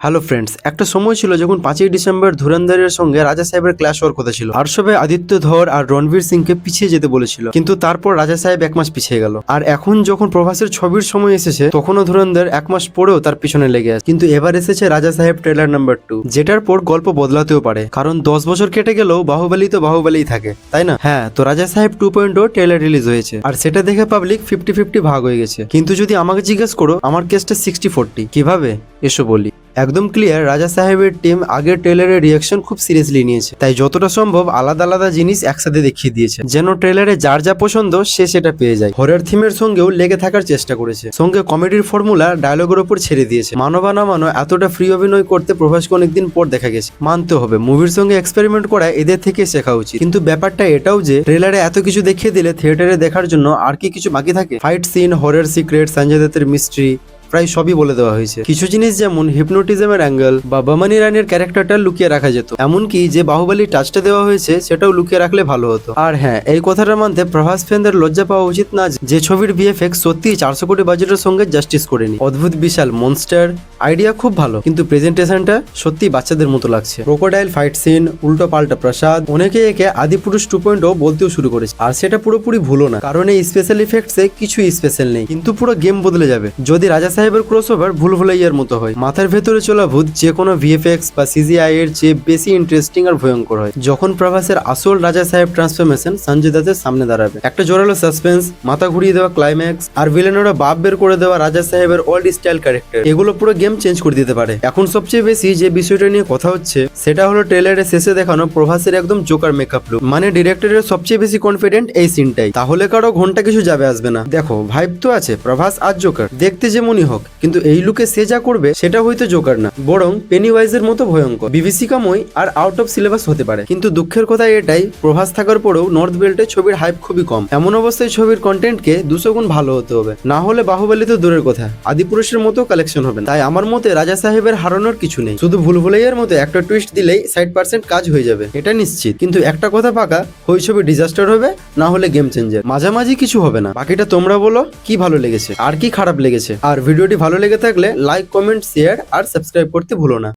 Hello friends, একটা সময় ছিল যখন 5ই ডিসেম্বর ধুরন্ধরের সঙ্গে রাজা সাহেবের ক্ল্যাশ হওয়ার কথা ছিল। আর সবাই আদিত্য ধর আর রণবীর সিংকে পিছিয়ে যেতে বলেছিল, কিন্তু তারপর রাজা সাহেব এক মাস পিছিয়ে গেল। আর এখন যখন প্রভাসের ছবির সময় এসেছে, তখনও ধুরন্ধর এক মাস পরেও তার পিছনে লেগে আছে। কিন্তু এবার এসেছে রাজা সাহেব ট্রেলার নাম্বার 2, যেটার পর গল্প বদলাতেও পারে, কারণ 10 বছর কেটে গেলেও বাহুবলী তো বাহুবলীই থাকে, তাই না? হ্যাঁ, তো রাজা সাহেব 2.0 ট্রেলার রিলিজ হয়েছে, আর সেটা দেখে পাবলিক 50-50 ভাগ হয়ে গেছে। কিন্তু যদি আমাকে জিজ্ঞেস করো, আমার কেসটা 60-40। কিভাবে? এসো বলি। একদম ক্লিয়ার, রাজা সাহেবের টিম আগের ট্রেলারের রিয়াকশন খুব সিরিয়াসলি নিয়েছে, তাই যতটা সম্ভব আলাদা আলাদা জিনিস একসাথে দেখিয়ে দিয়েছে, যেন ট্রেলারে যার যা পছন্দ সে সেটা পেয়ে যায়। হরর থিমের সঙ্গেও লেগে থাকার চেষ্টা করেছে, সঙ্গে কমেডির ফর্মুলা ডায়লগের উপর ছেড়ে দিয়েছে। মানবা না মানো, এতটা ফ্রি অভিনয় করতে প্রভাসকে অনেকদিন পর দেখা গেছে। মানতে হবে, মুভির সঙ্গে এক্সপেরিমেন্ট করা এদের থেকে শেখা উচিত। কিন্তু ব্যাপারটা এটাও যে ট্রেলারে এত কিছু দেখিয়ে দিলে থিয়েটারে দেখার জন্য আর কি কিছু বাকি থাকে? Fight scene, horror secret, Sanjay দত্তের মিস্ট্রি প্রায় সবই বলে দেওয়া হয়েছে। কিছু জিনিস যেমন হিপনোটিজমের অ্যাঙ্গেল বা বমানি রানীর ক্যারেক্টারটা লুকিয়ে রাখা যেত, এমনকি যে বাহুবলী টাচটা দেওয়া হয়েছে সেটাও লুকিয়ে রাখলে ভালো হতো। আর হ্যাঁ, এই কথাটা মানতে প্রভাস ফ্যানদের লজ্জা পাওয়া উচিত না যে ছবির ভিএফএক্স সত্যি 400 কোটি বাজেটের সঙ্গে জাস্টিস করেনি। অদ্ভুত বিশাল মনস্টার আইডিয়া খুব ভালো, কিন্তু প্রেজেন্টেশনটা সত্যি বাচ্চাদের মতো লাগছে। ক্রোকোডাইল ফাইট সিন, উল্টো পাল্টা প্রসাদ, অনেকে একে আদিপুরুষ 2.0 বলতেও শুরু করেছে। আর সেটা পুরোপুরি ভুলো না, কারণ এই স্পেশাল ইফেক্টসে কিছুই স্পেশাল নেই, কিন্তু পুরো গেম বদলে যাবে যদি রাজা সাহেবের ক্রসওভার ভুলভুলাইয়ার মতো হয়। মাথার ভেতরে চলা ভূত যে কোনো ভিএফএক্স বা সিজিআই এর চেয়ে বেশি ইন্টারেস্টিং আর ভয়ঙ্কর হয়। যখন প্রভাসের আসল রাজা সাহেব ট্রান্সফরমেশন সঞ্জয় দত্তের সামনে দাঁড়াবে, একটা জোরালো সাসপেন্স, মাথা ঘুরিয়ে দেওয়া ক্লাইম্যাক্স, আর ভিলেনেরা বাপ বের করে দেওয়া রাজা সাহেবের ওল্ড স্টাইল ক্যারেক্টার, এগুলো পুরো গেম চেঞ্জ করে দিতে পারে। এখন সবচেয়ে বেশি যে বিষয়টা নিয়ে কথা হচ্ছে সেটা হলো ট্রেলারের শেষে দেখানো প্রভাসের একদম জোকার মেকআপ লুক। মানে ডিরেক্টরের সবচেয়ে বেশি কনফিডেন্ট এই সিনটাই। তাহলে কারো ঘন্টা কিছু যাবে আসবে না। দেখো, ভাইব তো আছে, প্রভাস আর জোকার দেখতে যেমনই হোক, কিন্তু এই লুকে সে যা করবে সেটা হয়তো জোকার না, বরং পেনিওয়াইজের মতো ভয়ঙ্কর, বিভীষিকাময় আর আউট অফ সিলেবাস হতে পারে। কিন্তু দুঃখের কথা এটাই, প্রভাস থাকার পরেও নর্থ বেল্টে ছবির হাইপ খুবই কম। এমন অবস্থায় ছবির কন্টেন্টকে 200 গুণ ভালো হতে হবে, না হলে বাহুবলী তো দূরের কথা, আদিপুরুষের মতো কালেকশন হবে না। তাই আমার মতে রাজা সাহেবের হারানোর কিছু নেই, শুধু ভুলভুলাইয়ার মতো একটা টুইস্ট দিলেই 60% কাজ হয়ে যাবে, এটা নিশ্চিত। কিন্তু একটা কথা পাকা, ওই ছবি ডিজাস্টার হবে, না হলে গেম চেঞ্জার। মাঝামাঝি কিছু হবে না। বাকিটা তোমরা বলো, কি ভালো লেগেছে আর কি খারাপ লেগেছে। আর ভিডিওটি ভালো লেগে থাকলে লাইক, কমেন্ট, শেয়ার আর সাবস্ক্রাইব করতে ভুলো না।